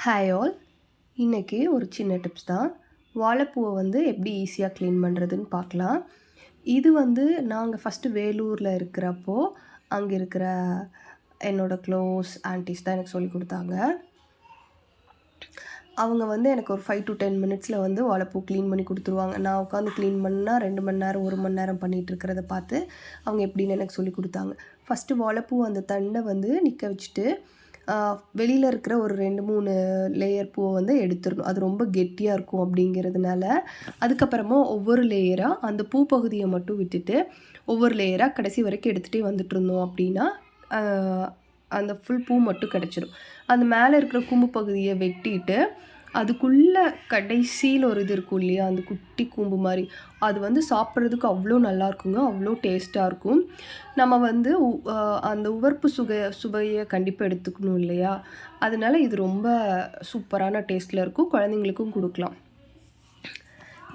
Hi all. இன்றைக்கி ஒரு சின்ன டிப்ஸ் தான். வாழைப்பூவை வந்து எப்படி ஈஸியாக க்ளீன் பண்ணுறதுன்னு பார்க்கலாம். இது வந்து நாங்கள் ஃபஸ்ட்டு வேலூரில் இருக்கிறப்போ அங்கே இருக்கிற என்னோடய க்ளோஸ் ஆன்ட்டிஸ் தான் எனக்கு சொல்லிக் கொடுத்தாங்க. அவங்க வந்து எனக்கு ஒரு 5 to 10 மினிட்ஸில் வந்து வாழைப்பூ க்ளீன் பண்ணி கொடுத்துருவாங்க. நான் உட்காந்து க்ளீன் பண்ணால் 2 மணி நேரம் 1 மணி நேரம் பண்ணிகிட்ருக்கிறத பார்த்து அவங்க எப்படின்னு எனக்கு சொல்லிக் கொடுத்தாங்க. ஃபஸ்ட்டு வாழைப்பூ அந்த தண்டை வந்து நிற்க வச்சுட்டு வெளியில் இருக்கிற ஒரு 2-3 லேயர் பூவை வந்து எடுத்துடணும். அது ரொம்ப கெட்டியாக இருக்கும் அப்படிங்கிறதுனால அதுக்கப்புறமா ஒவ்வொரு லேயராக அந்த பூ பகுதியை மட்டும் விட்டுட்டு ஒவ்வொரு லேயராக கடைசி வரைக்கும் எடுத்துகிட்டே வந்துட்டுருந்தோம் அப்படின்னா அந்த ஃபுல் பூ மட்டும் கிடச்சிடும். அந்த மேலே இருக்கிற கூம்பு பகுதியை வெட்டிட்டு அதுக்குள்ளே கடைசியில் ஒரு இது இருக்கும் இல்லையா, அந்த குட்டி கூம்பு மாதிரி, அது வந்து சாப்பிட்றதுக்கு அவ்வளோ நல்லா இருக்குங்க. அவ்வளோ டேஸ்ட்டாக இருக்கும். நம்ம வந்து அந்த உவர்ப்பு சுவையை கண்டிப்பாக எடுத்துக்கணும் இல்லையா, அதனால இது ரொம்ப சூப்பரான டேஸ்ட்டில் இருக்கும். குழந்தைங்களுக்கும் கொடுக்கலாம்.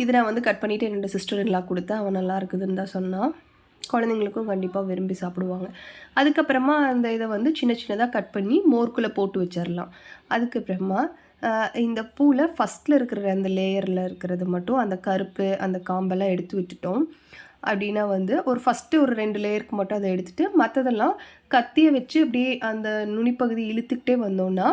இதை நான் வந்து கட் பண்ணிவிட்டு என்னோட சிஸ்டர் எல்லாம் கொடுத்தேன். அவன் நல்லா இருக்குதுன்னு தான் சொன்னான். குழந்தைங்களுக்கும் கண்டிப்பாக விரும்பி சாப்பிடுவாங்க. அதுக்கப்புறமா அந்த இதை வந்து சின்ன சின்னதாக கட் பண்ணி மோர்க்குள்ளே போட்டு வச்சிடலாம். அதுக்கப்புறமா இந்த பூவில் ஃபஸ்ட்டில் இருக்கிற அந்த லேயரில் இருக்கிறது மட்டும் அந்த கருப்பு அந்த காம்பெல்லாம் எடுத்து விட்டுட்டோம் அப்படின்னா வந்து ஃபஸ்ட்டு ஒரு 2 லேயருக்கு மட்டும் அதை எடுத்துகிட்டு மற்றதெல்லாம் கத்தியை வச்சு அப்படியே அந்த நுனிப்பகுதி இழுத்துக்கிட்டே வந்தோன்னா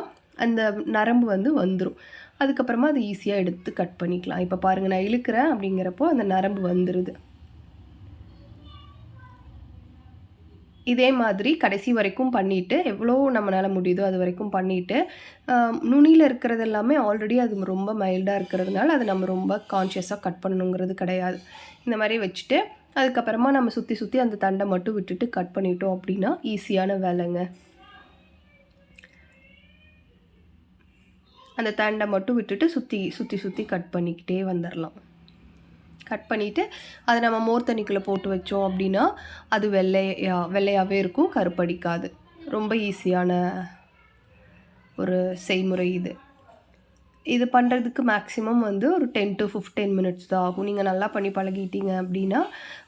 அந்த நரம்பு வந்து வந்துடும். அதுக்கப்புறமா அது ஈஸியாக எடுத்து கட் பண்ணிக்கலாம். இப்போ பாருங்கள், நான் இழுக்கிறேன் அப்படிங்கிறப்போ அந்த நரம்பு வந்துடுது. இதே மாதிரி கடைசி வரைக்கும் பண்ணிவிட்டு எவ்வளோ நம்மளால் முடியுதோ அது வரைக்கும் பண்ணிவிட்டு நுனியில் இருக்கிறது எல்லாமே ஆல்ரெடி அது ரொம்ப மைல்டாக இருக்கிறதுனால அதை நம்ம ரொம்ப கான்ஷியஸாக கட் பண்ணணுங்கிறது கிடையாது. இந்த மாதிரி வச்சுட்டு அதுக்கப்புறமா நம்ம சுற்றி சுற்றி அந்த தண்டை மட்டும் விட்டுட்டு கட் பண்ணிட்டோம் அப்படின்னா ஈஸியான வேலைங்க. அந்த தண்டை மட்டும் விட்டுட்டு சுற்றி கட் பண்ணிக்கிட்டே வந்துடலாம். கட் பண்ணிவிட்டு அதை நம்ம மோர் தண்ணிக்குள்ளே போட்டு வச்சோம் அப்படின்னா அது வெள்ளையாகவே இருக்கும், கருப்படிக்காது. ரொம்ப ஈஸியான ஒரு செய்முறை இது. இது பண்ணுறதுக்கு மேக்ஸிமம் வந்து ஒரு 10 to 15 மினிட்ஸ் தான் ஆகும். நீங்கள் நல்லா பண்ணி பழகிட்டீங்க அப்படின்னா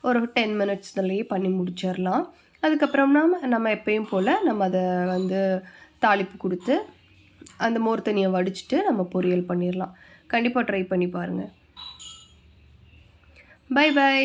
ஒரு 10 மினிட்ஸ்லேயே பண்ணி முடிச்சிடலாம். அதுக்கப்புறம்னா நம்ம எப்பயும் போல் நம்ம அதை வந்து தாளிப்பு கொடுத்து அந்த மோர் தண்ணியை வடிச்சிட்டு நம்ம பொரியல் பண்ணிடலாம். கண்டிப்பாக ட்ரை பண்ணி பாருங்கள். Bye bye.